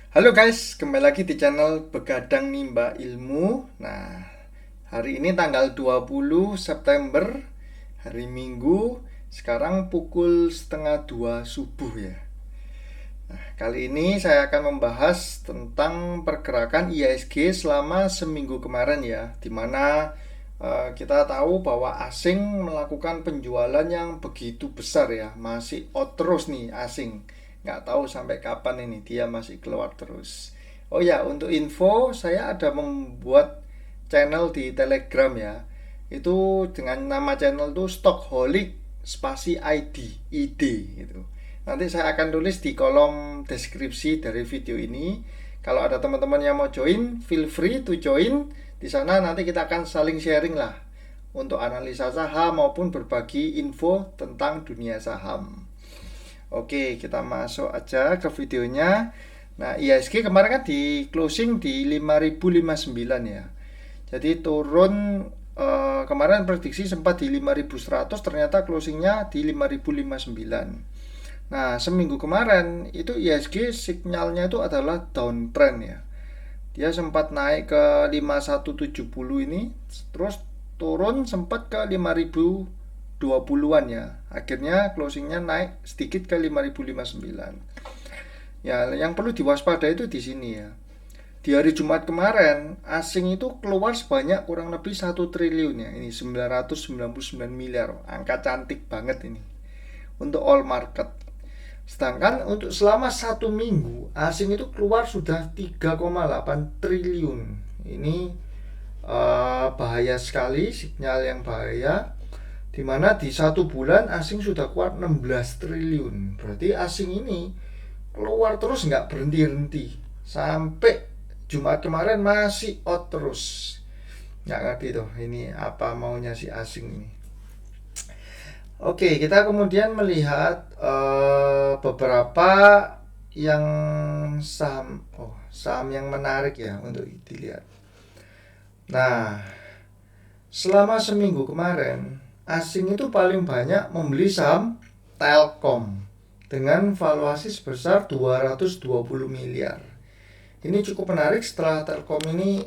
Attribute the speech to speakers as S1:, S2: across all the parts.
S1: Halo guys, kembali lagi di channel Begadang Nimba Ilmu. Nah, hari ini tanggal 20 September, hari Minggu. Sekarang pukul setengah 2 subuh ya. Nah, kali ini saya akan membahas tentang pergerakan IHSG selama seminggu kemarin ya, dimana kita tahu bahwa asing melakukan penjualan yang begitu besar ya, masih out terus nih asing. Nggak tahu sampai kapan ini dia masih keluar terus. Oh ya, untuk info saya ada membuat channel di Telegram ya. Itu dengan nama channel itu Stockholic spasi ID gitu. Nanti saya akan tulis di kolom deskripsi dari video ini. Kalau ada teman-teman yang mau join, feel free to join. Di sana nanti kita akan saling sharing lah untuk analisa saham maupun berbagi info tentang dunia saham. Oke, kita masuk aja ke videonya. Nah, IHSG kemarin kan di closing di 5059 ya. Jadi turun kemarin prediksi sempat di 5100, ternyata closingnya di 5059. Nah, seminggu kemarin itu IHSG sinyalnya itu adalah downtrend ya. Dia sempat naik ke 5170 ini, terus turun sempat ke 5020-an ya. Akhirnya closingnya naik sedikit ke 5059. Ya, yang perlu diwaspadai itu di sini ya. Di hari Jumat kemarin, asing itu keluar sebanyak kurang lebih 1 triliun ya. Ini 999 miliar. Angka cantik banget ini untuk all market. Sedangkan untuk selama 1 minggu, asing itu keluar sudah 3,8 triliun. Ini bahaya sekali, sinyal yang bahaya. Dimana di 1 bulan asing sudah keluar 16 triliun. Berarti asing ini keluar terus nggak berhenti-henti. Sampai Jumat kemarin masih out terus. Nggak ngerti tuh, ini apa maunya si asing ini. Oke, kita kemudian melihat beberapa yang saham yang menarik ya untuk dilihat. Nah, selama seminggu kemarin, asing itu paling banyak membeli saham Telkom dengan valuasi sebesar 220 miliar. Ini cukup menarik setelah Telkom ini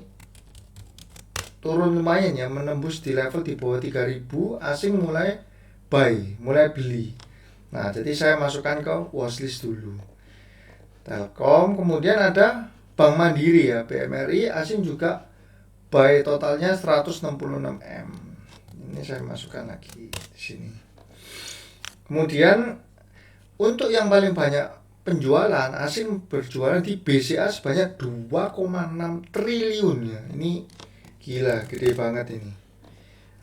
S1: turun lumayan ya, menembus di level di bawah 3000, asing mulai beli. Nah, jadi saya masukkan ke watchlist dulu. Telkom, kemudian ada Bank Mandiri ya, BMRI, asing juga buy totalnya 166 M. Ini saya masukkan lagi di sini. Kemudian untuk yang paling banyak penjualan, asing berjualan di BCA sebanyak 2,6 triliun ya. Ini gila, gede banget ini.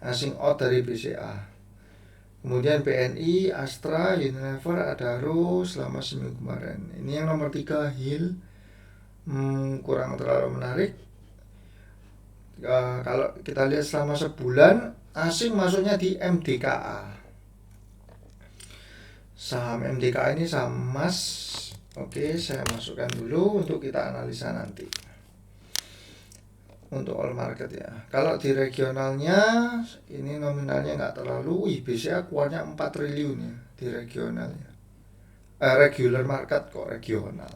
S1: Asing out dari BCA. Kemudian BNI, Astra, Unilever, Adaro selama seminggu kemarin. Ini yang nomor 3 Hill, kurang terlalu menarik. Kalau kita lihat selama sebulan, asing masuknya di MDKA. Saham MDKA ini saham emas. Oke, saya masukkan dulu untuk kita analisa nanti. Untuk all market ya. Kalau di regionalnya ini nominalnya nggak terlalu. BCA keluarnya 4 triliun ya di regionalnya. Regular market kok regional.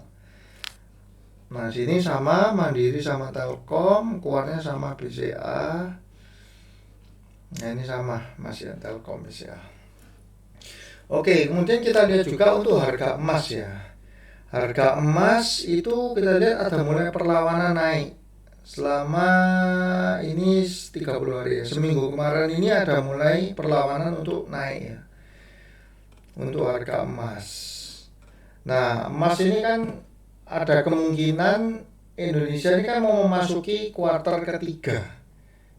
S1: Nah, sini sama Mandiri sama Telkom, keluarnya sama BCA. Nah, ini sama masih ya, Telkom BCA. Oke, kemudian kita lihat juga untuk harga emas ya. Harga emas itu kita lihat ada mulai perlawanan naik. Selama ini 30 hari ya, seminggu kemarin ini ada mulai perlawanan untuk naik ya, untuk harga emas. Nah, emas ini kan ada kemungkinan Indonesia ini kan mau memasuki kuartal ketiga,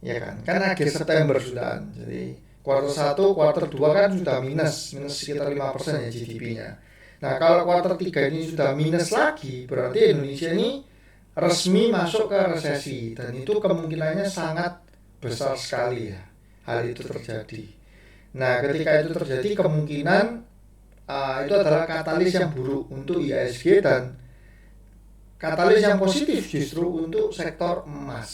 S1: ya kan akhir September sudah. Jadi kuartal 1, kuartal 2 kan sudah minus sekitar 5% ya GDP-nya. Nah, kalau kuartal 3 ini sudah minus lagi, berarti Indonesia ini resmi masuk ke resesi, dan itu kemungkinannya sangat besar sekali ya hal itu terjadi. Nah, ketika itu terjadi, kemungkinan itu adalah katalis yang buruk untuk IHSG dan katalis yang positif justru untuk sektor emas.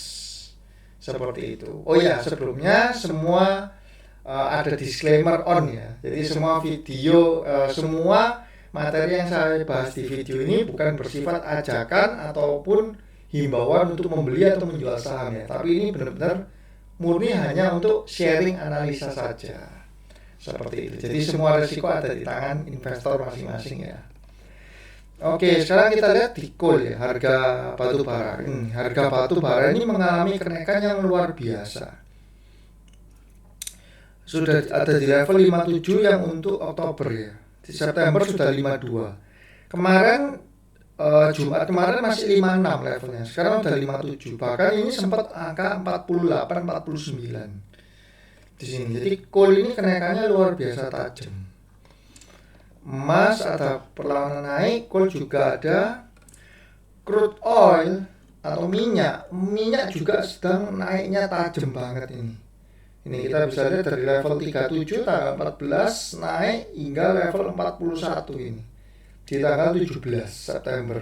S1: Seperti itu. Oh ya, sebelumnya semua ada disclaimer on ya. Jadi semua video, semua materi yang saya bahas di video ini bukan bersifat ajakan ataupun himbauan untuk membeli atau menjual saham ya, tapi ini benar-benar murni hanya untuk sharing analisa saja. Seperti itu. Jadi semua risiko ada di tangan investor masing-masing ya. Oke, sekarang kita lihat di coal ya, harga batu bara. Harga batu bara ini mengalami kenaikan yang luar biasa. Sudah ada di level 57 yang untuk Oktober ya. Di September sudah 52. Kemarin Jumat kemarin masih 56 levelnya. Sekarang udah 57. Bahkan ini sempat angka 48, 49 di sini. Jadi coal ini kenaikannya luar biasa tajam. Emas ada perlawanan naik, coal juga ada. Crude oil atau minyak juga sedang naiknya tajam banget ini. Ini kita bisa lihat dari level 37 tanggal 14 naik hingga level 41 ini di tanggal 17 September.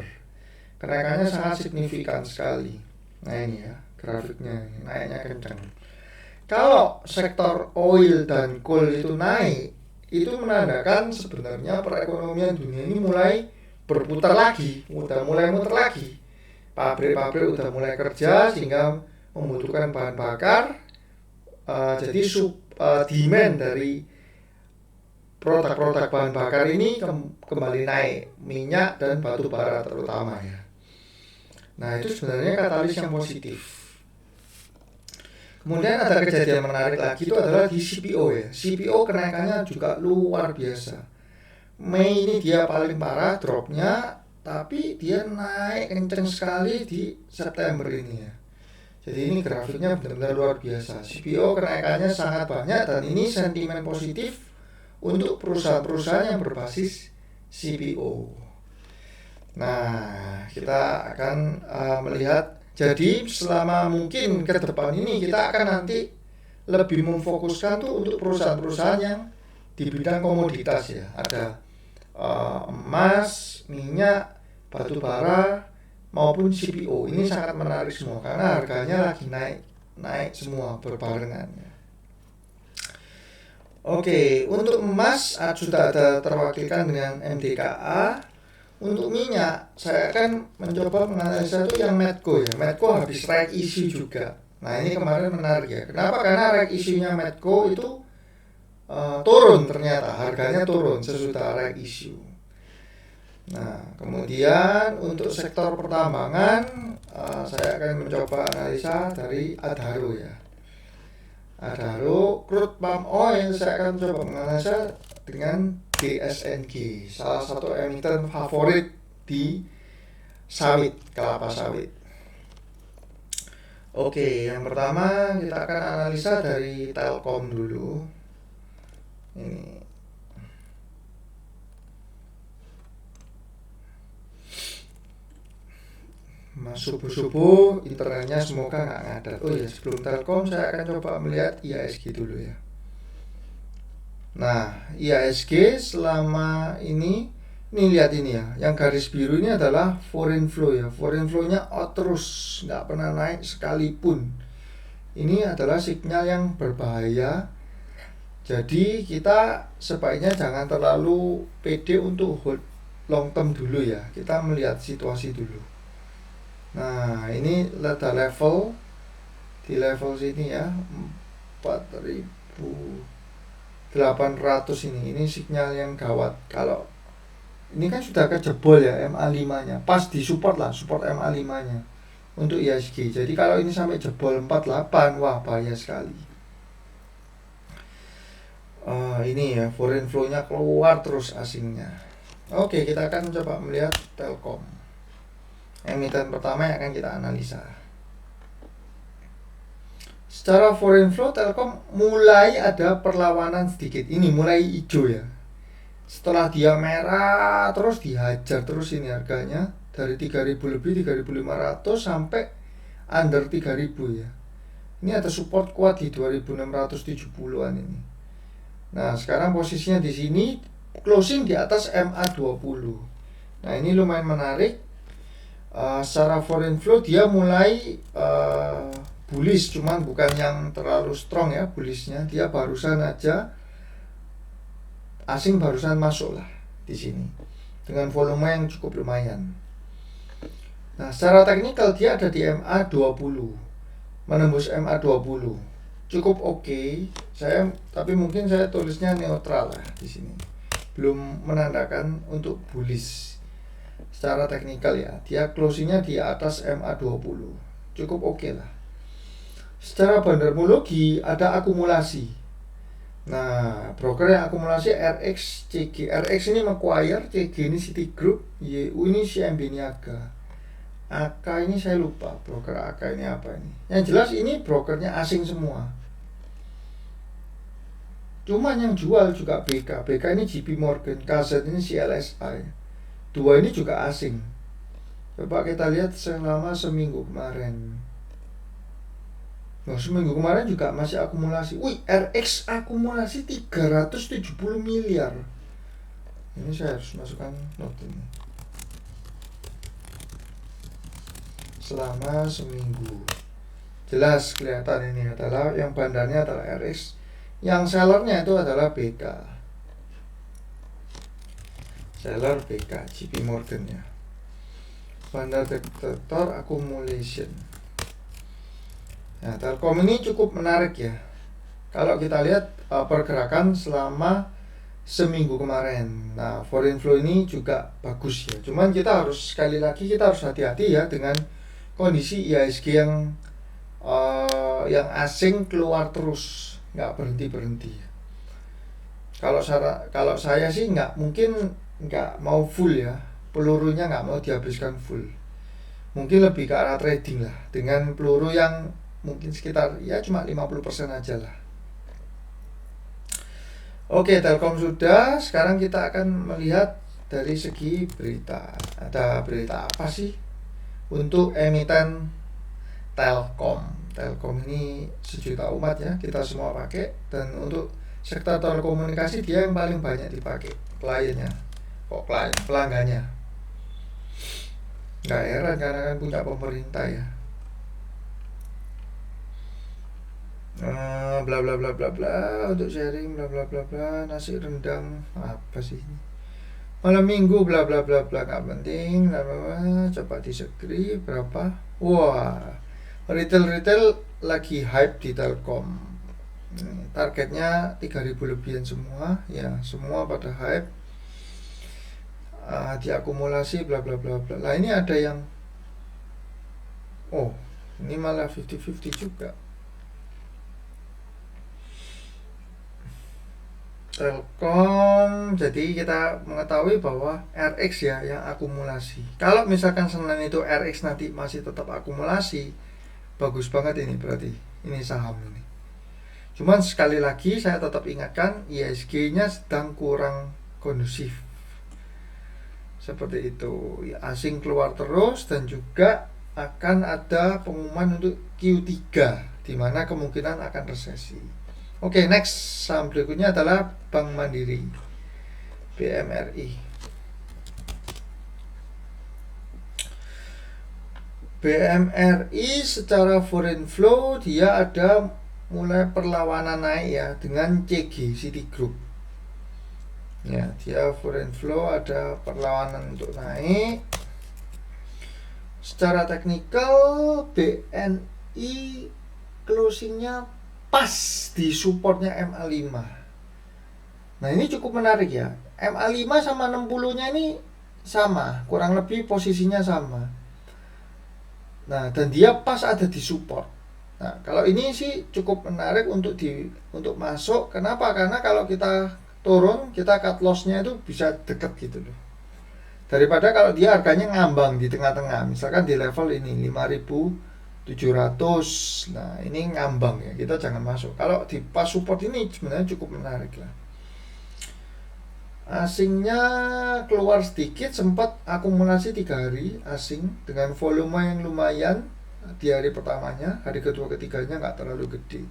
S1: Kenaikannya sangat signifikan sekali. Nah ini ya grafiknya, naiknya kencang. Kalau sektor oil dan coal itu naik, itu menandakan sebenarnya perekonomian dunia ini mulai berputar lagi, mulai muter lagi. Pabrik-pabrik udah mulai kerja sehingga membutuhkan bahan bakar. Jadi demand dari produk-produk bahan bakar ini kembali naik, minyak dan batu bara terutama ya. Nah itu sebenarnya katalis yang positif. Kemudian ada kejadian menarik lagi, itu adalah di CPO ya. CPO kenaikannya juga luar biasa. Mei ini dia paling parah dropnya, tapi dia naik kenceng sekali di September ini ya. Jadi ini grafiknya benar-benar luar biasa. CPO kenaikannya sangat banyak dan ini sentimen positif untuk perusahaan-perusahaan yang berbasis CPO. Nah, kita akan melihat. Jadi selama mungkin ke depan ini kita akan nanti lebih memfokuskan tuh untuk perusahaan-perusahaan yang di bidang komoditas ya. Ada emas, minyak, batu bara maupun CPO. Ini sangat menarik semua karena harganya lagi naik semua berbarengan. Oke, untuk emas sudah ada terwakilkan dengan MDKA. Untuk minyak, saya akan mencoba menganalisa itu yang Medco ya. Medco habis right issue juga. Nah ini kemarin menarik ya. Kenapa? Karena right issue-nya Medco itu turun ternyata. Harganya turun sesudah right issue. Nah kemudian untuk sektor pertambangan, saya akan mencoba analisa dari Adaro ya. Adaro, crude palm oil, saya akan coba menganalisa dengan DSNG, salah satu emiten favorit di sawit, kelapa sawit. Oke, yang pertama kita akan analisa dari Telkom dulu. Ini subuh-subuh internetnya semoga nggak ngadat. Oh ya, sebelum Telkom saya akan coba melihat IHSG dulu ya. Nah, IHSG selama ini lihat ini ya, yang garis biru ini adalah foreign flow ya. Foreign flow-nya terus, nggak pernah naik sekalipun. Ini adalah sinyal yang berbahaya. Jadi kita sebaiknya jangan terlalu pede untuk hold long term dulu ya. Kita melihat situasi dulu. Nah, ini ada level di level sini ya, 4.800 ini sinyal yang gawat. Kalau ini kan sudah kejebol ya MA5 nya, pas di support MA5 nya untuk IHSG. Jadi kalau ini sampai jebol 48, wah bahaya sekali. Ini ya foreign flow nya keluar terus asingnya. Oke, kita akan coba melihat Telkom, emiten pertama yang akan kita analisa. Secara foreign flow Telkom mulai ada perlawanan sedikit. Ini mulai hijau ya. Setelah dia merah terus dihajar terus ini harganya dari 3.000 lebih, 3.500 sampai under 3.000 ya. Ini ada support kuat di 2.670-an ini. Nah, sekarang posisinya di sini closing di atas MA20. Nah, ini lumayan menarik. Secara foreign flow dia mulai bullish, cuman bukan yang terlalu strong ya bullishnya. Dia barusan aja asing barusan masuk lah di sini. dengan volume yang cukup lumayan. Nah, secara teknikal dia ada di MA20, menembus MA20, cukup oke. Tapi mungkin saya tulisnya neutral lah di sini, belum menandakan untuk bullish. Secara teknikal ya, dia closingnya di atas MA20, cukup oke lah. Secara bandarmologi ada akumulasi. Nah, broker yang akumulasi RX, CG. RX ini Macquarie, CG ini Citigroup, YU ini CMB Niaga. AK ini saya lupa, broker AK ini apa ini. Yang jelas ini brokernya asing semua. Cuma yang jual juga BK. BK ini JP Morgan, KZ ini CLSI. Dua ini juga asing. Coba kita lihat selama seminggu kemarin. Nah, seminggu kemarin juga masih akumulasi. Wih, RX akumulasi 370 miliar. Ini saya harus masukkan note ini. Selama seminggu. Jelas kelihatan ini adalah yang bandarnya adalah RX. Yang sellernya itu adalah BK. Seller BK, JP Morgan ya. Bandar detektor accumulation. Nah, Telkom ini cukup menarik ya. Kalau kita lihat pergerakan selama seminggu kemarin. Nah, foreign flow ini juga bagus ya. Cuman kita harus sekali lagi kita harus hati-hati ya dengan kondisi IHSG yang asing keluar terus, nggak berhenti. Kalau saya sih nggak mau full ya. Pelurunya nggak mau dihabiskan full. Mungkin lebih ke arah trading lah dengan peluru yang mungkin sekitar ya cuma 50% aja lah. Oke, Telkom sudah. Sekarang kita akan melihat dari segi berita. Ada berita apa sih untuk emiten Telkom? Telkom ini sejuta umat ya, kita semua pakai. Dan untuk sektor telekomunikasi dia yang paling banyak dipakai kliennya. Pelanggannya. Nggak heran karena kan punya pemerintah ya. Bla bla bla bla bla untuk sharing bla bla bla bla, nasi rendang apa sih ini, malam minggu bla bla bla bla, nggak penting bla bla bla. Coba diskri berapa. Wah, retail lagi hype di Telkom. Targetnya 3000 lebihan semua ya, semua pada hype. Diakumulasi bla bla bla bla. Lah ini ada yang ini malah 50-50 juga. Telkom, jadi kita mengetahui bahwa RX ya yang akumulasi. Kalau misalkan Senin itu RX nanti masih tetap akumulasi, bagus banget ini berarti. Ini saham ini. Cuman sekali lagi saya tetap ingatkan IHSG-nya sedang kurang kondusif. Seperti itu. Ya, asing keluar terus dan juga akan ada pengumuman untuk Q3 di mana kemungkinan akan resesi. Oke, next saham berikutnya adalah Bank Mandiri, BMRI. BMRI secara foreign flow dia ada mulai perlawanan naik ya dengan CG Citigroup. Ya, dia foreign flow ada perlawanan untuk naik. Secara teknikal BNI closingnya pas di supportnya MA5. Nah, ini cukup menarik ya. MA5 sama 60-nya ini sama, kurang lebih posisinya sama. Nah, dan dia pas ada di support. Nah, kalau ini sih cukup menarik untuk masuk. Kenapa? Karena kalau kita turun, kita cut loss-nya itu bisa deket gitu loh. Daripada kalau dia harganya ngambang di tengah-tengah, misalkan di level ini 5.700. Nah, ini ngambang ya, kita jangan masuk. Kalau di pas support ini sebenarnya cukup menarik lah. Asingnya keluar sedikit, sempat akumulasi 3 hari asing dengan volume yang lumayan di hari pertamanya. Hari kedua ketiganya nggak terlalu gede.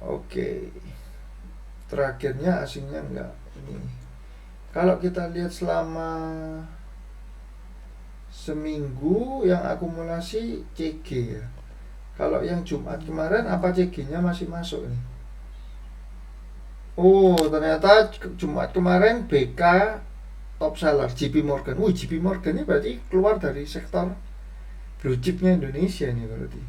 S1: Oke. Terakhirnya asingnya enggak ini. Kalau kita lihat selama seminggu yang akumulasi CG ya. Kalau yang Jumat kemarin apa CG-nya masih masuk nih? Oh, ternyata Jumat kemarin BK top seller JP Morgan. JP Morgan ini berarti keluar dari sektor blue chipnya Indonesia nih berarti.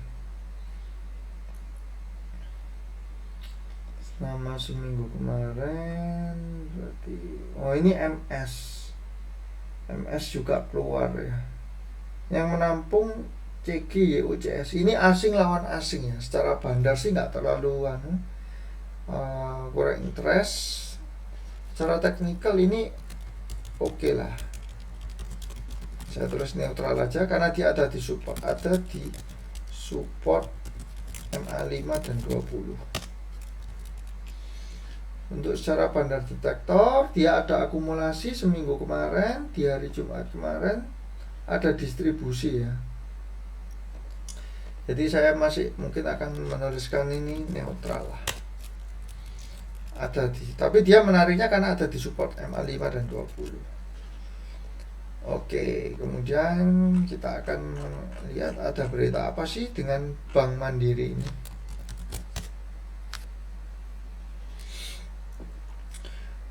S1: Selama seminggu kemarin berarti. Oh, ini MS juga keluar ya. Yang menampung CG YUCS. Ini asing lawan asing ya. Secara bandar sih nggak terlalu kurang interest. Secara teknikal ini oke lah. Saya tulis neutral aja karena dia ada di support MA5 dan 20. Untuk secara bandar detektor dia ada akumulasi seminggu kemarin, di hari Jumat kemarin ada distribusi ya. Jadi saya masih mungkin akan menuliskan ini neutral lah. Tapi dia menariknya karena ada di support MA5 dan 20. Oke, kemudian kita akan lihat ada berita apa sih dengan Bank Mandiri ini.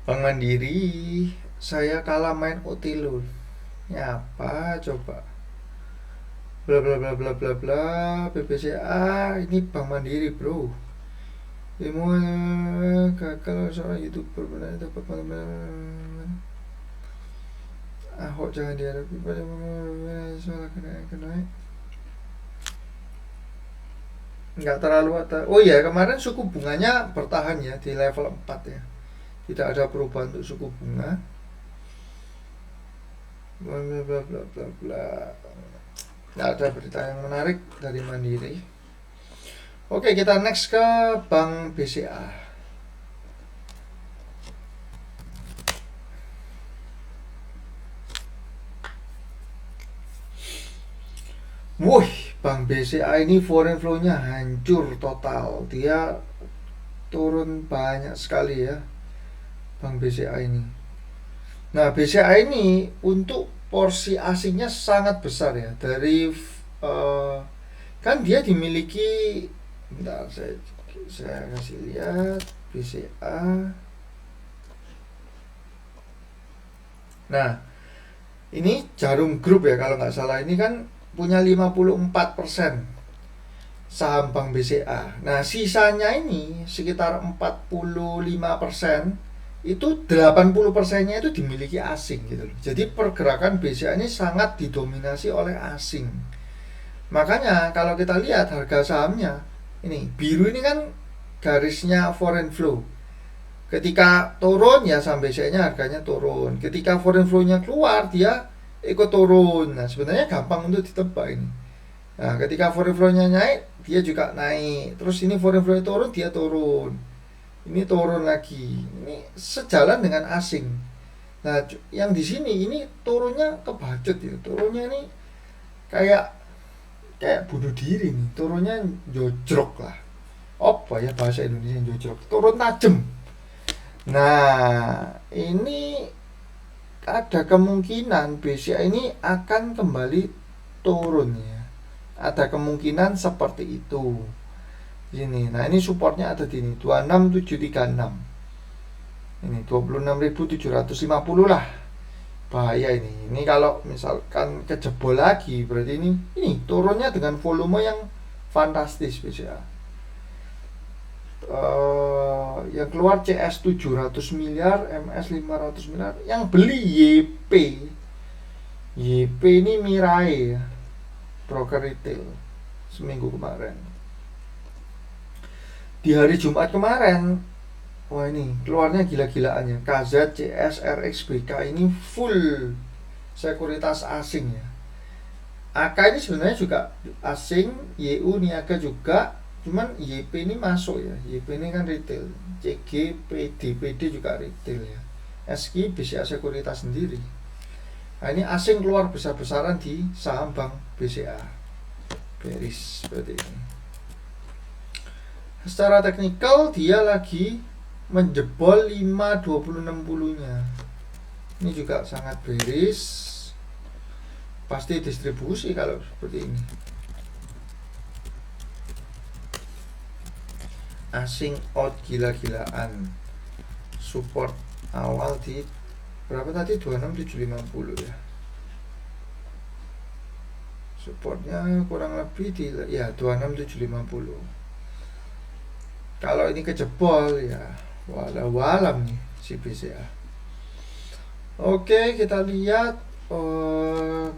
S1: Bank Mandiri, saya kalah main Otilo. Ya apa coba? Bla bla bla bla bla bla. BBCA ini Bank Mandiri bro. Demo gagal seorang YouTuber benar dapat Ahok jangan dihadapi pada soal kenaikan. Nggak terlalu oh ya, kemarin suku bunganya bertahan ya di level 4 ya. Tidak ada perubahan untuk suku bunga. Bla bla bla bla bla. Nggak ada berita yang menarik dari Mandiri. Oke, kita next ke Bank BCA. Bank BCA ini foreign flow-nya hancur total. Dia turun banyak sekali ya, Bank BCA ini. Nah, BCA ini untuk porsi asingnya sangat besar ya. Dari kan dia dimiliki, bentar saya kasih lihat BCA. Nah, ini Jarum Group ya kalau nggak salah, ini kan punya 54% saham Bank BCA. Nah, sisanya ini sekitar 45%, itu 80%-nya itu dimiliki asing gitu loh. Jadi pergerakan BCA ini sangat didominasi oleh asing. Makanya kalau kita lihat harga sahamnya, ini biru ini kan garisnya foreign flow. Ketika turun ya saham BCA-nya harganya turun. Ketika foreign flow-nya keluar dia ikut turun. Nah, sebenarnya gampang untuk ditebak ini. Nah, ketika foreign flow-nya naik, dia juga naik. Terus ini foreign flow-nya turun, dia turun. Ini turun lagi. Ini sejalan dengan asing. Nah, yang di sini ini turunnya kebacut ya. Turunnya ini kayak bunuh diri nih. Turunnya jojrok lah. Apa ya bahasa Indonesia jojrok? Turun tajam. Nah, ini ada kemungkinan BCA ini akan kembali turun ya. Ada kemungkinan seperti itu. Ini. Nah, ini supportnya ada di ini 26736. Ini 26.750 lah. Bahaya ini. Ini kalau misalkan kejebol lagi berarti ini turunnya dengan volume yang fantastis BCA. Yang keluar CS 700 miliar, MS 500 miliar, yang beli YP ini Mirai ya, broker retail seminggu kemarin. Di hari Jumat kemarin, wah ini keluarnya gila-gilaannya. KZ, CS, RX, BK ini full sekuritas asing ya. AK ini sebenarnya juga asing, YU Niaga juga, cuman YP ini masuk ya. YP ini kan retail. CG, PD juga retail ya. SK BCA Sekuritas sendiri. Nah, ini asing keluar besar-besaran di saham Bank BCA. Bearish seperti ini. Secara teknikal dia lagi menjebol 5.2060-nya. Ini juga sangat bearish. Pasti distribusi kalau seperti ini. Asing out gila-gilaan. support awal di berapa tadi, 26750 ya. Supportnya kurang lebih di ya 26750. Kalau ini kejebol ya walau-walam nih si BCA. Oke, kita lihat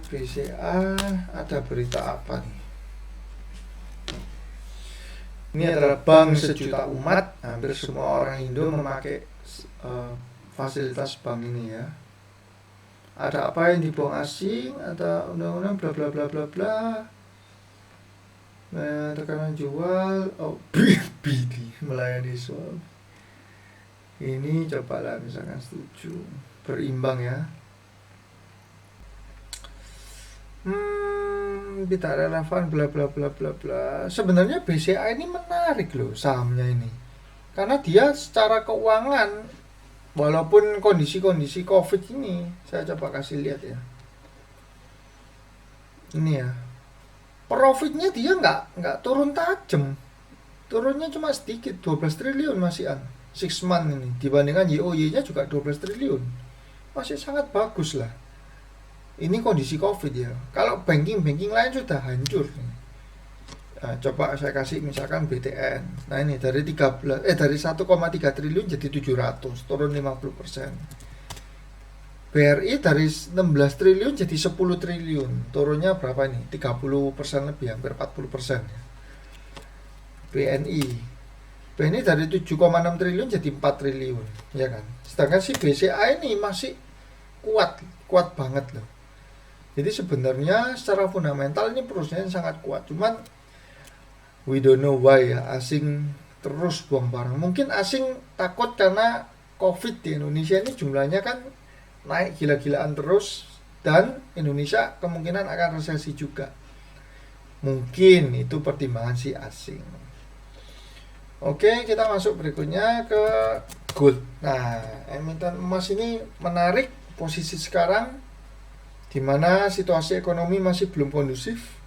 S1: BCA ada berita apa nih. Ini adalah bank sejuta umat, hampir semua orang Indo memakai fasilitas bank ini ya. Ada apa yang dibuang asing, ada undang-undang bla bla bla bla bla. Tekanan jual, BD melayani suami. Ini cobalah misalkan setuju, berimbang ya. Tidak relevan bla bla bla bla bla. Sebenarnya BCA ini menarik loh sahamnya ini, karena dia secara keuangan, walaupun kondisi-kondisi COVID ini, saya coba kasih lihat ya. Ini ya, profitnya dia nggak turun tajam, turunnya cuma sedikit, 12 triliun masih 6 month ini, dibandingkan YoY-nya juga 12 triliun, masih sangat bagus lah. Ini kondisi COVID ya. Kalau banking lain sudah hancur. Nah, coba saya kasih misalkan BTN. Nah ini dari 1,3 triliun jadi 700, turun 50%. BRI dari 16 triliun jadi 10 triliun, turunnya berapa nih? 30% lebih, hampir 40% ya. BNI dari 7,6 triliun jadi 4 triliun, ya kan? Sedangkan si BCA ini masih kuat banget loh. Jadi sebenarnya secara fundamental ini perusahaan sangat kuat. Cuman we don't know why ya, asing terus buang barang. Mungkin asing takut karena COVID di Indonesia ini jumlahnya kan naik gila-gilaan terus, dan Indonesia kemungkinan akan resesi juga. Mungkin itu pertimbangan si asing. Oke, kita masuk berikutnya ke gold. Nah, emiten emas ini menarik posisi sekarang, di mana situasi ekonomi masih belum kondusif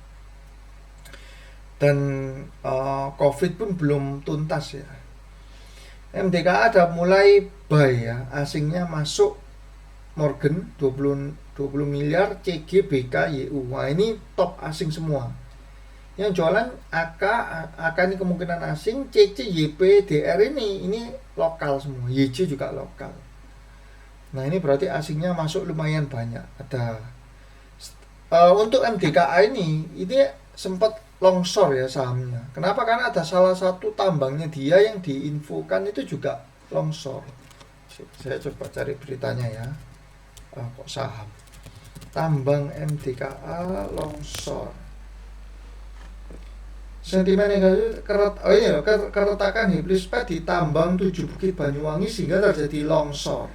S1: dan COVID pun belum tuntas ya. MDKA ada mulai buy ya, asingnya masuk Morgan 20 miliar, CG, BK, YU. Wah ini top asing semua. Yang jualan AK ini kemungkinan asing, CC, YP, DR ini lokal semua, YC juga lokal. Nah ini berarti asingnya masuk lumayan banyak. Ada untuk MDKA ini sempat longsor ya sahamnya. Kenapa? Karena ada salah satu tambangnya dia yang diinfokan itu juga longsor. Saya coba cari beritanya ya. Kok saham tambang MDKA longsor. Sentimen negatif keretakan Hiplispet di tambang 7 Bukit Banyuwangi sehingga terjadi longsor.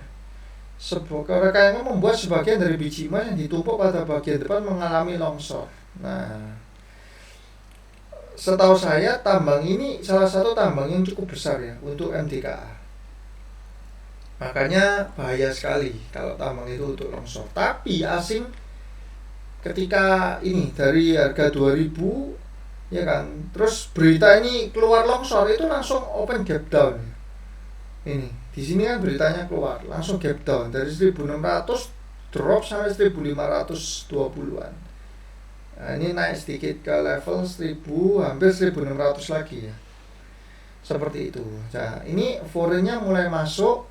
S1: Sebuah rekayangan membuat sebagian dari biji emas yang ditumpuk pada bagian depan mengalami longsor. Nah, setahu saya tambang ini salah satu tambang yang cukup besar ya untuk MDKA. Makanya bahaya sekali kalau tambang itu untuk longsor. Tapi asing ketika ini dari harga 2000 ya kan, terus berita ini keluar longsor itu langsung open gap down. Ini di sini kan beritanya keluar, langsung gap down dari 1600 drop sampai 1520-an. Nah, ini naik sedikit ke level 1000, hampir 1600 lagi ya. Seperti itu. Nah, ini forenya mulai masuk,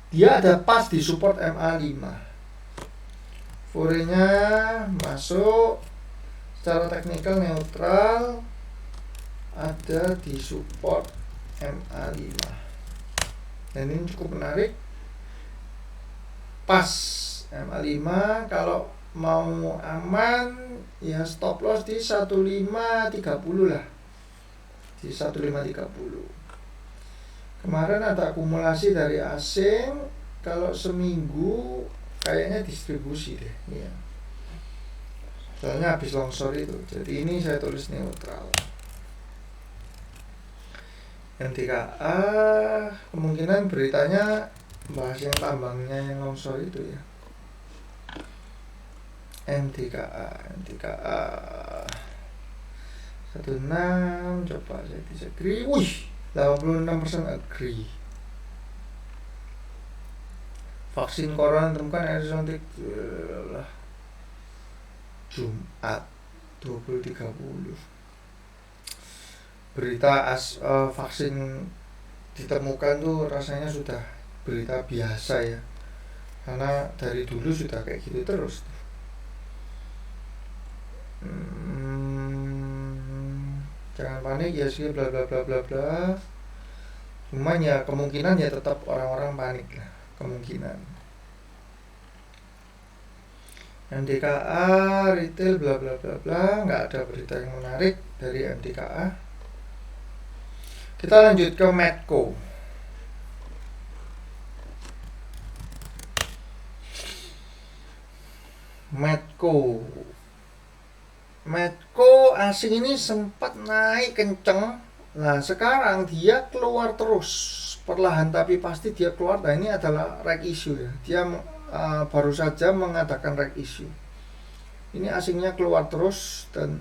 S1: dia ada pas di support MA5. Forenya masuk secara teknikal neutral, ada di support MA5. Dan ini cukup menarik, pas MA5. Kalau mau aman ya stop loss di 1530 lah, di 1530. Kemarin ada akumulasi dari asing, kalau seminggu kayaknya distribusi deh ya. Soalnya habis longsor itu, jadi ini saya tulis neutral. MDKA kemungkinan beritanya bahas yang tambangnya yang longsor itu ya. MDKA 16, coba saya disagree. Wih, 86% agree. Vaksin corona ditemukan air suntik Jumat 20.30. Berita vaksin ditemukan tuh rasanya sudah berita biasa ya, karena dari dulu sudah kayak gitu terus. Jangan panik ya sih, bla bla bla bla bla. Cuman ya kemungkinan ya tetap orang-orang panik lah, kemungkinan. MDKA retail bla bla bla bla, nggak ada berita yang menarik dari MDKA. Kita lanjut ke Medco. Medco asing ini sempat naik kenceng. Nah sekarang dia keluar terus, perlahan tapi pasti dia keluar. Nah ini adalah right issue ya. Dia baru saja mengadakan right issue. Ini asingnya keluar terus dan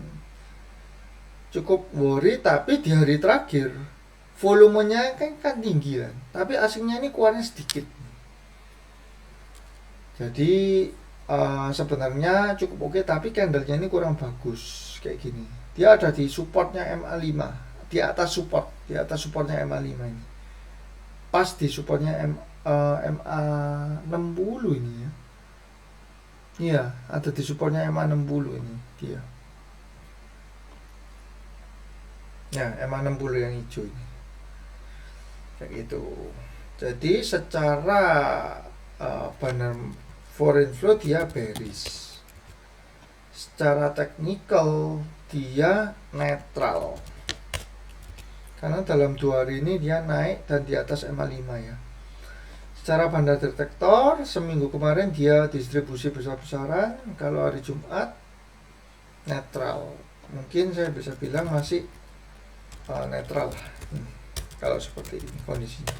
S1: cukup worry, tapi di hari terakhir volumenya kan tinggi kan, tapi asingnya ini keluarnya sedikit. Jadi sebenarnya cukup oke, tapi candlenya ini kurang bagus kayak gini. Dia ada di supportnya MA5, di atas supportnya MA5 ini, pas di supportnya MA60 ini ya. Iya, ada di supportnya MA60 ini dia. Ya, MA60 yang hijau ini. Kayak gitu. Jadi secara banner foreign flow dia bearish. Secara teknikal dia netral. Karena dalam 2 hari ini dia naik dan di atas MA5 ya. Secara bandar detektor seminggu kemarin dia distribusi besar-besaran. Kalau hari Jumat netral. Mungkin saya bisa bilang masih netral lah. Kalau seperti ini kondisinya,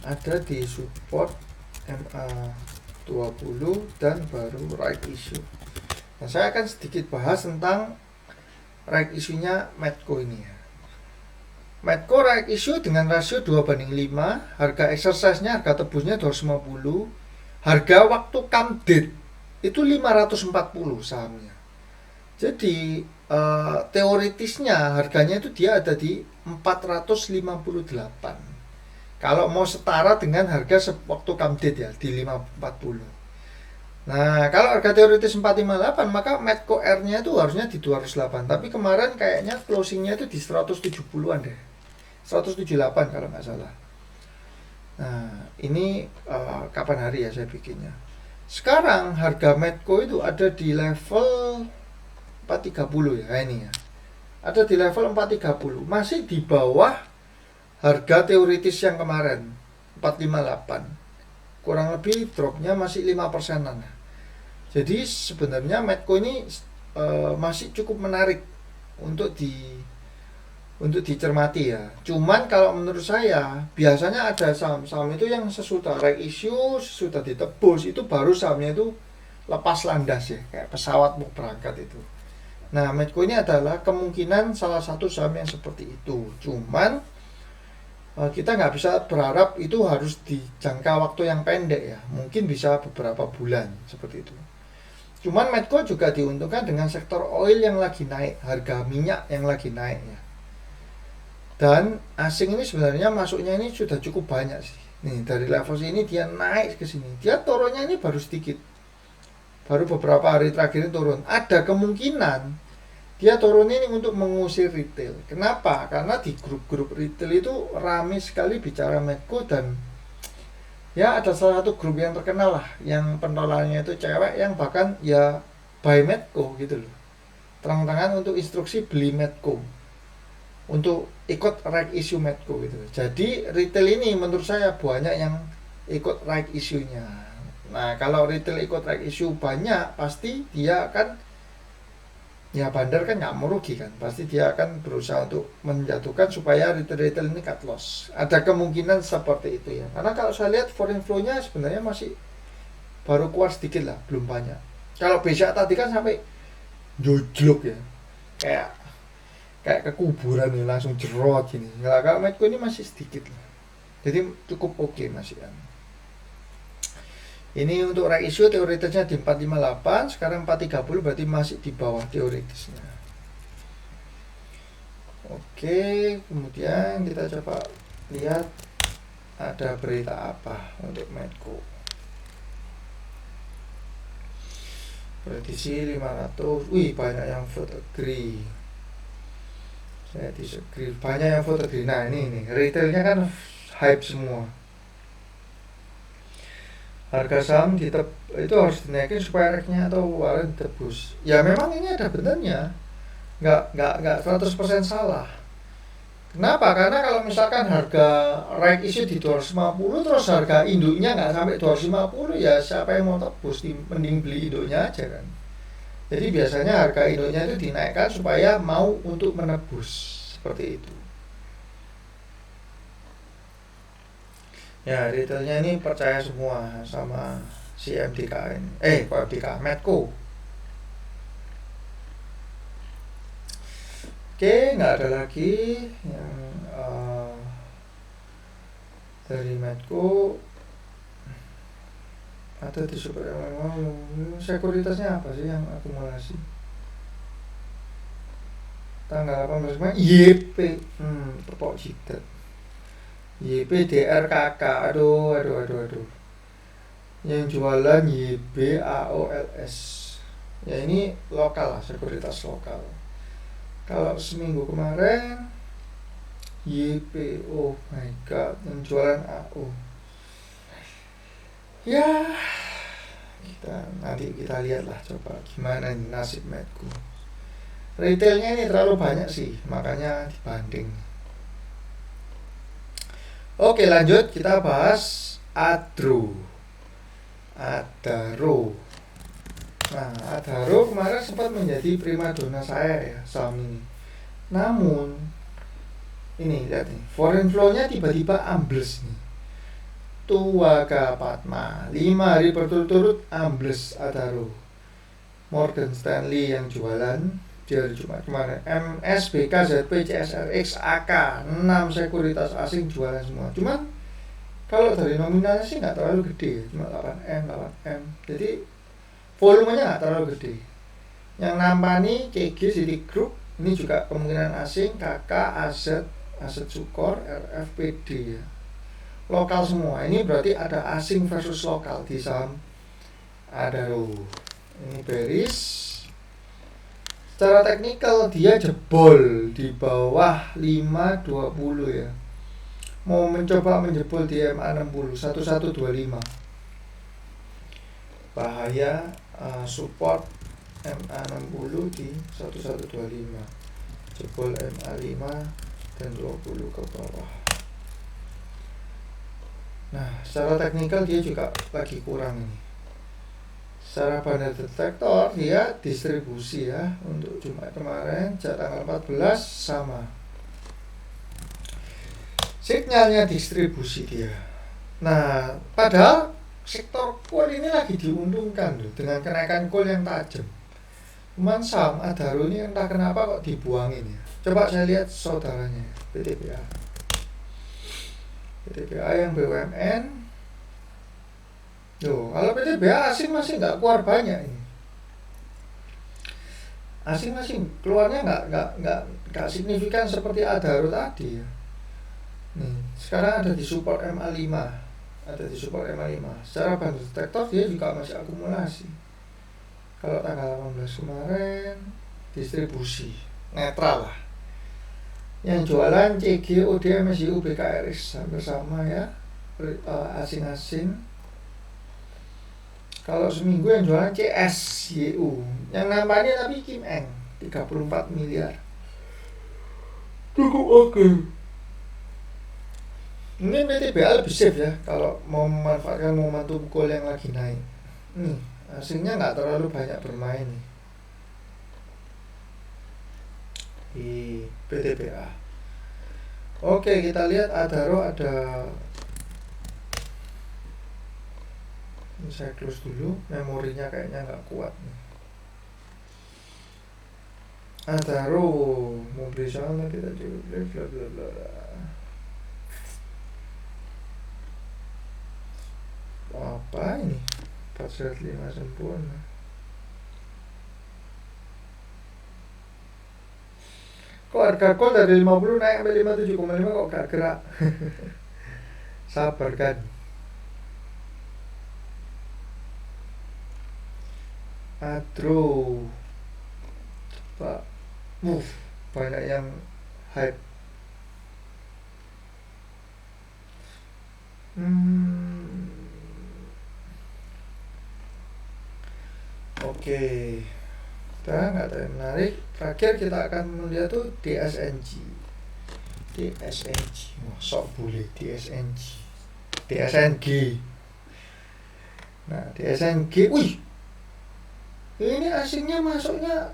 S1: ada di support MA20 dan baru right issue. Nah saya akan sedikit bahas tentang right issue-nya Medco ini ya. Medco right issue dengan rasio 2:5, harga exercise-nya, harga tebusnya 250, harga waktu come date itu 540 sahamnya. Jadi teoritisnya harganya itu dia ada di 458. Kalau mau setara dengan harga waktu come date ya di 540. Nah, kalau harga teoritis 458 maka Medco R-nya itu harusnya di 208. Tapi kemarin kayaknya closingnya itu di 170-an deh. 178 kalau nggak salah. Nah, ini kapan hari ya saya bikinnya. Sekarang harga Medco itu ada di level 430 ya ini ya. Ada di level 430, masih di bawah harga teoritis yang kemarin 458. Kurang lebih dropnya masih 5%-an. Jadi sebenarnya Medco ini masih cukup menarik untuk dicermati ya. Cuman kalau menurut saya biasanya ada saham-saham itu yang sesudah right issue, sesudah ditebus itu baru sahamnya itu lepas landas ya, kayak pesawat mau berangkat itu. Nah, Medco ini adalah kemungkinan salah satu saham yang seperti itu. Cuman kita nggak bisa berharap itu harus di jangka waktu yang pendek ya. Mungkin bisa beberapa bulan seperti itu. Cuman Medco juga diuntungkan dengan sektor oil yang lagi naik, harga minyak yang lagi naik ya. Dan asing ini sebenarnya masuknya ini sudah cukup banyak sih. Nih dari level sini dia naik ke sini. Dia turunnya ini baru sedikit. Baru beberapa hari terakhir ini turun. Ada kemungkinan dia turun ini untuk mengusir retail. Kenapa? Karena di grup-grup retail itu ramai sekali bicara Medco, dan ya ada salah satu grup yang terkenal lah, yang pentolannya itu cewek yang bahkan ya buy Medco gitu loh. Terang-terangan untuk instruksi beli Medco, untuk ikut right issue Medco gitu. Jadi retail ini menurut saya banyak yang ikut right issue-nya. Nah, kalau retail ikut right issue banyak, pasti dia akan ya bandar kan nggak merugi kan, pasti dia akan berusaha untuk menjatuhkan supaya retail ini cut loss. Ada kemungkinan seperti itu ya, karena kalau saya lihat foreign flow-nya sebenarnya masih baru kuat sedikit lah, belum banyak. Kalau BCA tadi kan sampai jojlok ya, kayak ke kuburan ya, langsung jerot gini. Kalau Medco ini masih sedikit lah. Jadi cukup oke masih kan. Ini untuk ratio teoritisnya di 458, sekarang 430 berarti masih di bawah teoritisnya. Oke, kemudian kita coba lihat ada berita apa untuk Medco. Prediksi 500, wih banyak yang vote agree. Saya disagree, banyak yang vote agree. Nah ini retailnya kan hype semua. Harga saham itu harus dinaikin supaya reknya atau kemarin tebus. Ya memang ini ada benernya, nggak 100% salah. Kenapa? Karena kalau misalkan harga rek isi di 250 terus harga induknya nggak sampai 250, ya siapa yang mau tebus, mending beli induknya aja kan. Jadi biasanya harga induknya itu dinaikkan supaya mau untuk menebus, seperti itu. Ya retailnya ini percaya semua sama si MDK ini. MDK Medco. Oke, nggak ada lagi yang dari Medco. Ada di super sekuritasnya apa sih yang akumulasi tanggal 18 Mei YP pokok jidat YP DRKK aduh yang jualan YB AOLS ya, ini lokal lah, sekuritas lokal. Kalau seminggu kemarin YP, oh my god, yang jualan AO. Ya, nanti kita lihat lah coba gimana nasib Medco. Retailnya ini terlalu banyak sih, makanya dibanding. Oke, lanjut kita bahas Adaro. Nah, Adaro kemarin sempat menjadi primadona saya ya, saham ini. Namun ini lihat nih, foreign flow-nya tiba-tiba ambles nih. Tuaga Patma 5 hari berturut-turut ambles Adaro. Morgan Stanley yang jualan di hari Jumat kemarin. MSBK, ZP, CSRX, AK 6 sekuritas asing jualan semua. Cuman kalau dari nominalnya sih nggak terlalu gede, cuma 8M. Jadi volumenya nggak terlalu gede. Yang nampani CG Citigroup, ini juga kemungkinan asing, KK, Aset Sukor, RFPD ya. Lokal semua. Ini berarti ada asing versus lokal di saham Adaro. Ini bearish. Secara teknikal dia jebol di bawah 520 ya. Mau mencoba menjebol di MA 60 1125. Bahaya, support MA 60 di 1125. Jebol MA 5 dan 20 ke bawah. Nah, secara teknikal dia juga lagi kurang ini. Secara bandar detektor dia distribusi ya, untuk Jumat kemarin tanggal 14 sama. Signalnya distribusi dia. Nah, padahal sektor coal ini lagi diuntungkan loh dengan kenaikan coal yang tajam. Cuman saham Adaro ini entah kenapa kok dibuangin ya. Coba saya lihat saudaranya, PTBA yang BUMN. Tuh, kalau PTBA asing masih nggak keluar banyak ini. Asing masih keluarnya nggak signifikan seperti Adaro tadi ya. Nih, sekarang ada di support MA5. Secara bandar detektor dia juga masih akumulasi. Kalau tanggal 18 kemarin distribusi netral lah. Yang jualan CG, OD, MSIU, BKRX hampir sama ya, asing-asing. Kalau seminggu yang jualan CSYU, yang nampaknya tapi Kim Eng 34 miliar. Cukup oke. Mungkin PTBA lebih safe ya kalau mau memanfaatkan momentum coal yang lagi naik. Asingnya nggak terlalu banyak bermain nih di PTBA. Oke, kita lihat Adaro ada. Ini saya close dulu, memorinya kayaknya nggak kuat nih. Adaro mau beli saham nanti tadi bla bla bla. Apa ini? 405 sempurna. Kok harga call dari 50 naik sampai 57,5 kok gak gerak? Sabar kan. Adro. Coba. Banyak yang hype. Oke. Udah nggak ada yang menarik. Terakhir kita akan melihat tuh DSNG. Wah, sok boleh DSNG. DSNG. Nah, DSNG. Wih. Ini asingnya masuknya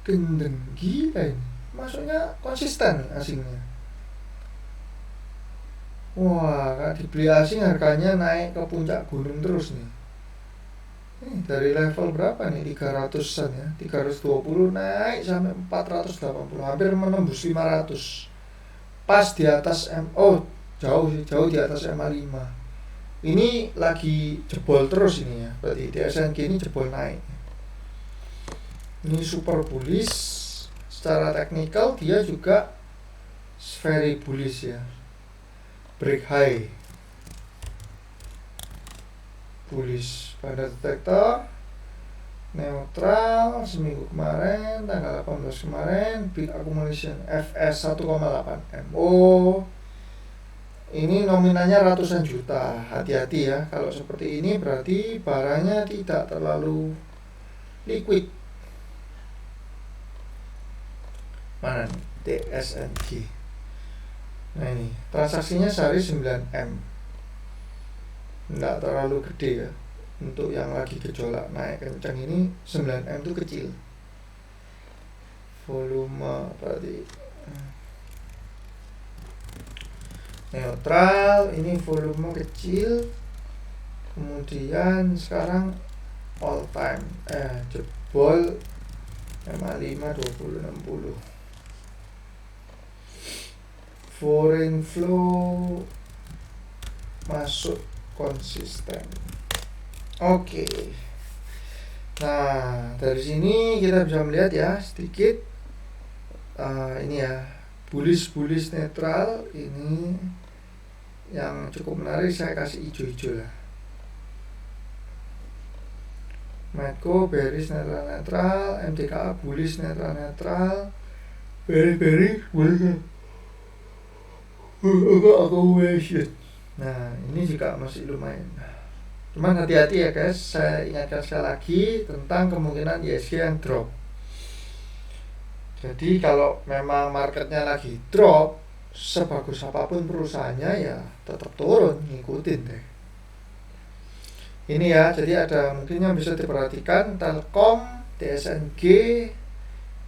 S1: gendeng gila ini. Masuknya konsisten asingnya. Wah, kalau dibeli asing harganya naik ke puncak gunung terus nih. Ini dari level berapa nih? 300-an ya. 320 naik sampai 480, hampir menembus 500. Pas di atas jauh di atas MA5. Ini lagi jebol terus ini ya. Berarti DSNG ini jebol naik. Ini super bullish. Secara teknikal dia juga very bullish ya. Break high, bullish pada detektor neutral seminggu kemarin, tanggal 18 kemarin, bid accumulation FS 1,8 MO. Ini nominalnya ratusan juta. Hati-hati ya, kalau seperti ini berarti barangnya tidak terlalu liquid. Mana nih? DSNG. Nah ini transaksinya sehari 9M, nggak terlalu gede ya. Untuk yang lagi gejolak naik kencang ini 9M itu kecil. Volume berarti neutral, ini volume kecil. Kemudian sekarang all time jebol MA5 2060. Foreign flow masuk konsisten. Oke. Nah, dari sini kita bisa melihat ya sedikit ini ya, bullish netral ini yang cukup menarik. Saya kasih hijau-hijau lah. Medco bearish netral, MTKA bullish netral, bearish accumulation. Nah, ini juga masih lumayan. Cuman hati-hati ya guys, saya ingatkan sekali lagi tentang kemungkinan ISG yang drop. Jadi kalau memang marketnya lagi drop, sebagus apapun perusahaannya ya tetap turun, ngikutin deh. Ini ya, jadi ada mungkin yang bisa diperhatikan, Telkom, DSNG,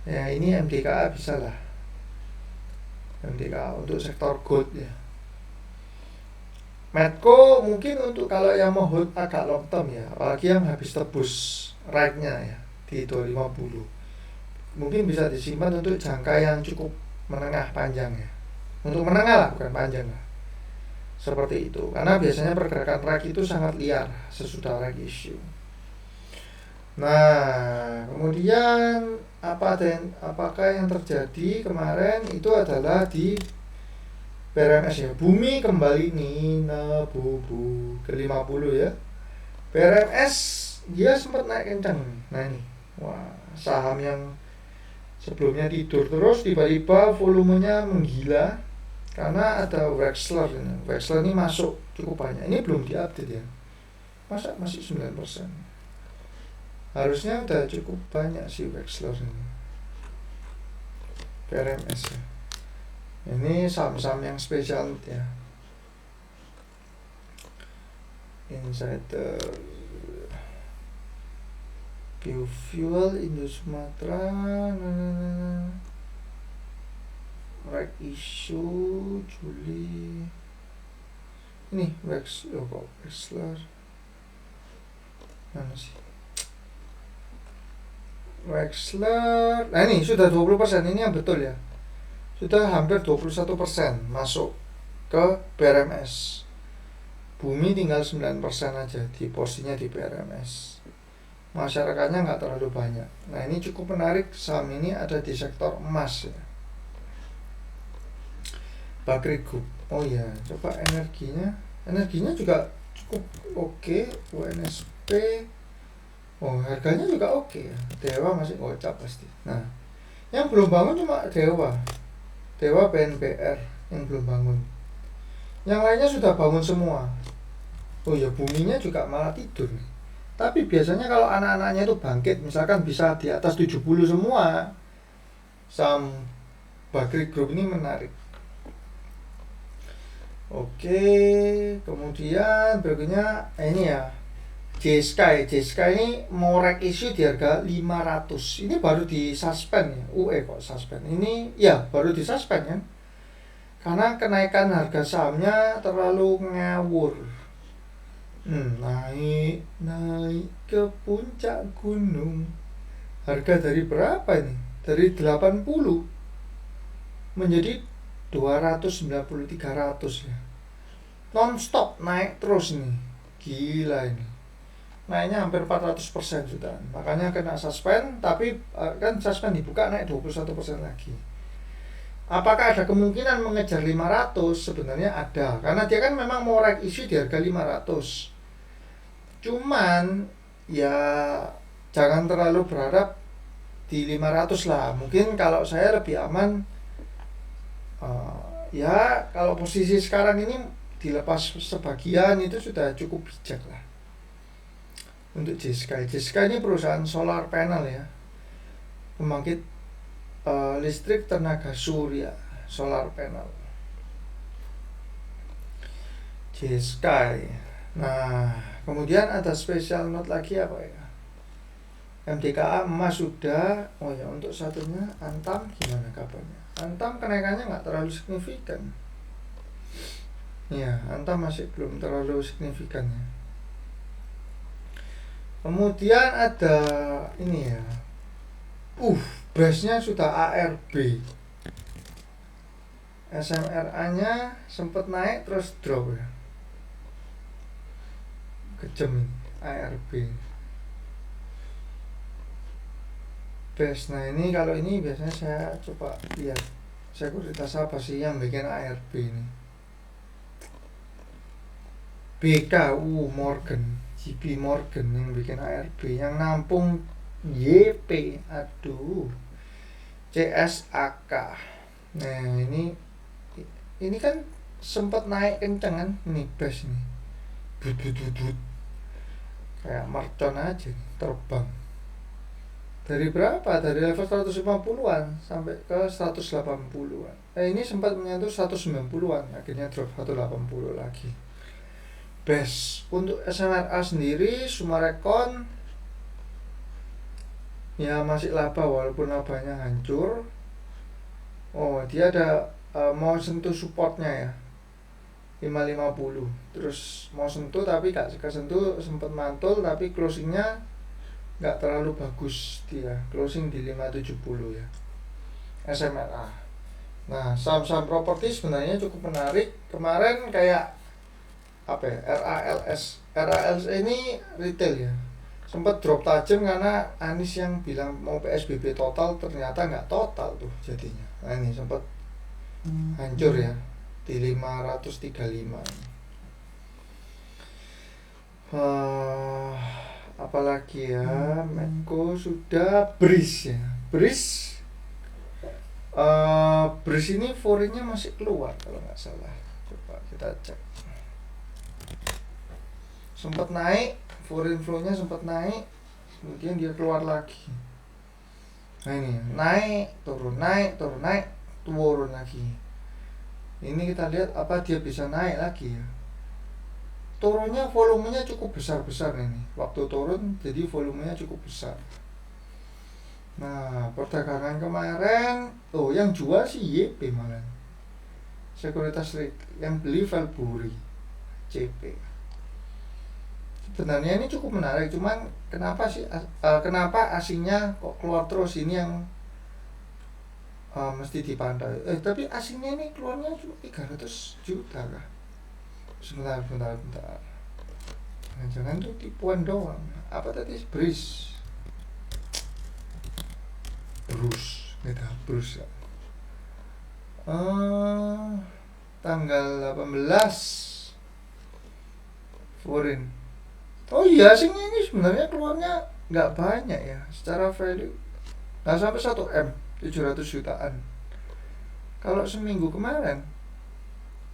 S1: ya ini MDKA bisa lah. MDKA untuk sektor gold ya. Medco mungkin untuk kalau yang mau hold agak long term ya, apalagi yang habis tebus right-nya ya di 250. Mungkin bisa disimpan untuk jangka yang cukup menengah panjang ya. Untuk menengah lah, bukan panjang lah. Seperti itu. Karena biasanya pergerakan right itu sangat liar sesudah right issue. Nah, kemudian apakah yang terjadi kemarin itu adalah di PRMS ya. Bumi kembali Nina Bubu ke 50 ya. PRMS dia sempat naik kencang. Nah ini, wah, saham yang sebelumnya tidur terus tiba-tiba volumenya menggila karena ada Wexler. Wexler ini masuk cukup banyak. Ini belum diupdate ya. Masa masih 9%. Harusnya udah cukup banyak sih Wexler ini. PRMS ya. Ini saham-saham yang spesial ya. Insider, Biofuel, Indo Sumatera, right issue Juli. Ini Wexler. Mana sih? Wexler. Nah ini sudah 20%, ini yang betul ya. Sudah hampir 21% masuk ke PRMS. Bumi tinggal 9% aja di porsinya di PRMS. Masyarakatnya nggak terlalu banyak. Nah, ini cukup menarik, saham ini ada di sektor emas ya. Bakri Group. Oh ya, coba energinya. Energinya juga cukup oke. UNSP. Oh, harganya juga oke ya. Dewa masih gocap pasti. Nah, yang belum bangun cuma Dewa. Dewa BNPR yang belum bangun. Yang lainnya sudah bangun semua. Oh ya, buminya juga malah tidur nih. Tapi biasanya kalau anak-anaknya itu bangkit, misalkan bisa di atas 70 semua, saham Bakri Group ini menarik. Oke, kemudian berikutnya ini ya, JSky. JSky ini mau rek issue di harga 500. Ini baru di suspend ya. Kok suspend? Ini ya baru di suspend kan? Karena kenaikan harga sahamnya terlalu ngawur. Naik ke puncak gunung. Harga dari berapa ini? Dari 80 menjadi 290, 300 ya. Non-stop naik terus nih. Gila ini. Naiknya hampir 400% sudah. Makanya kena suspend, tapi kan suspend dibuka naik 21% lagi. Apakah ada kemungkinan mengejar 500? Sebenarnya ada. Karena dia kan memang mau right issue di harga 500. Cuman ya jangan terlalu berharap di 500 lah. Mungkin kalau saya lebih aman ya kalau posisi sekarang ini dilepas sebagian itu sudah cukup bijak lah. Untuk JSky ini perusahaan solar panel ya, pembangkit listrik tenaga surya, solar panel. JSky. Nah, kemudian ada special note lagi apa ya? MDKA emas sudah. Oh ya, untuk satunya Antam gimana kabarnya? Antam kenaikannya nggak terlalu signifikan. Ya, Antam masih belum terlalu signifikan ya. Kemudian ada ini ya. Base-nya sudah ARB. SMRA-nya sempat naik terus drop ya. Kejam ARB. Base. Nah, ini kalau ini biasanya saya coba lihat sekuritas apa sih yang bikin ARB ini. Morgan, JP Morgan yang bikin ARB, yang nampung YP, CSAK. Nah, ini kan sempat naik kenceng kan, ini base nih, but kayak mercon aja nih, terbang dari berapa? Dari level 150-an sampai ke 180-an. Ini sempat menyentuh 190-an, akhirnya drop 180 lagi. Best untuk SMRA sendiri, Sumarekon ya masih laba walaupun labanya hancur. Oh, dia ada mau sentuh supportnya ya, 550. Terus mau sentuh tapi gak kesentuh, sempat mantul tapi closingnya nggak terlalu bagus, dia closing di 570 ya SMRA. Nah, saham-saham properti sebenarnya cukup menarik kemarin, kayak apa ya, RALS ini retail ya, sempat drop tajam karena Anies yang bilang mau PSBB total, ternyata nggak total tuh jadinya. Nah, ini sempat hancur ya di 535. Apalagi ya, Medco sudah. BRIS ya, BRIS ini foreign-nya masih keluar kalau nggak salah. Coba kita cek. Sempat naik, foreign flow-nya sempat naik, kemudian dia keluar lagi. Nah, ini naik turun lagi. Ini kita lihat apa dia bisa naik lagi ya. Turunnya volumenya cukup besar ini. Waktu turun jadi volumenya cukup besar. Nah, perdagangan kemarin yang jual sih YP malah. Sekuritas yang beli Valburi CP. Sebenarnya ini cukup menarik, cuman kenapa asingnya kok keluar terus, ini yang mesti dipantau. Tapi asingnya ini keluarnya cuma 300 juta kah? Sebentar. Jangan tuh tipuan doang. Apa tadi? Bruce, beda Bruce ya. Tanggal 18 foreign. Oh iya, sing ini sebenarnya keluarnya nggak banyak ya, secara value nggak sampai 1 M, 700 jutaan. Kalau seminggu kemarin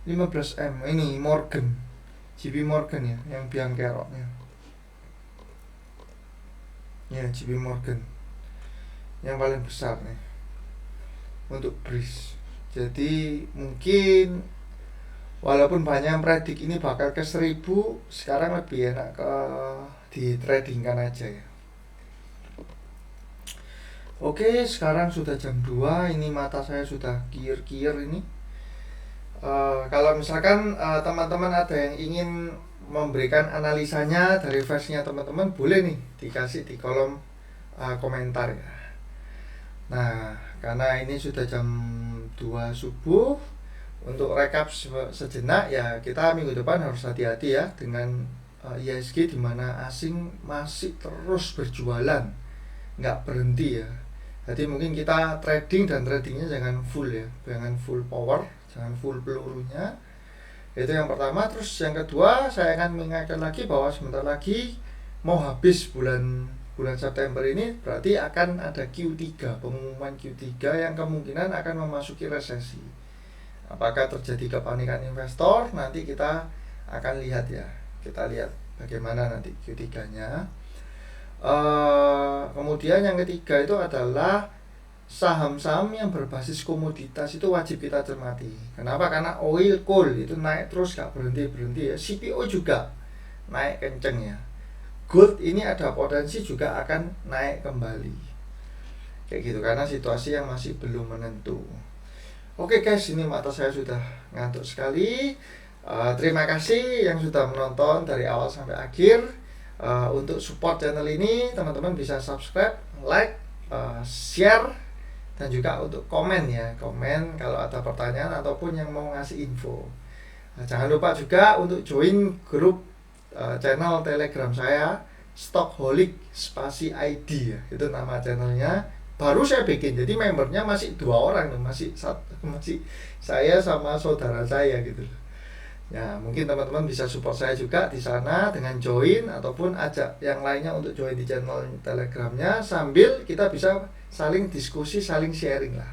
S1: 15 M. Ini Morgan, JP Morgan ya, yang biang keroknya ya, JP Morgan yang paling besar nih untuk BRIS. Jadi mungkin walaupun banyak yang predik ini bakal ke 1000, sekarang lebih enak ke di tradingkan aja ya. Oke, sekarang sudah jam 2, ini mata saya sudah kier-kier ini. Kalau misalkan teman-teman ada yang ingin memberikan analisanya dari versinya teman-teman, boleh nih dikasih di kolom komentar ya. Nah, karena ini sudah jam 2 subuh, untuk rekap sejenak ya, kita minggu depan harus hati-hati ya dengan IHSG, di mana asing masih terus berjualan, nggak berhenti ya. Jadi mungkin kita trading, dan tradingnya jangan full ya, jangan full power, jangan full pelurunya. Itu yang pertama. Terus yang kedua, saya akan mengingatkan lagi bahwa sebentar lagi mau habis bulan September ini, berarti akan ada Q3, pengumuman Q3 yang kemungkinan akan memasuki resesi. Apakah terjadi kepanikan investor? Nanti kita akan lihat ya. Kita lihat bagaimana nanti Q3-nya. Kemudian yang ketiga itu adalah saham-saham yang berbasis komoditas, itu wajib kita cermati. Kenapa? Karena oil, coal itu naik terus, gak berhenti ya. CPO juga naik kenceng ya. Gold ini ada potensi juga akan naik kembali, kayak gitu, karena situasi yang masih belum menentu. Oke guys, ini mata saya sudah ngantuk sekali. Terima kasih yang sudah menonton dari awal sampai akhir. Untuk support channel ini, teman-teman bisa subscribe, like, share, dan juga untuk komen ya, komen kalau ada pertanyaan ataupun yang mau ngasih info. Jangan lupa juga untuk join grup channel Telegram saya, Stockaholic spasi ID ya, itu nama channelnya. Baru saya bikin, jadi membernya masih 2 orang, masih saya sama saudara saya gitu. Ya, mungkin teman-teman bisa support saya juga di sana dengan join, ataupun ajak yang lainnya untuk join di channel Telegramnya, sambil kita bisa saling diskusi, saling sharing lah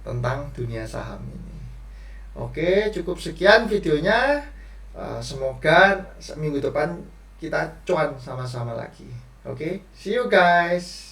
S1: tentang dunia saham ini. Oke, cukup sekian videonya. Semoga minggu depan kita cuan sama-sama lagi. Oke, see you guys.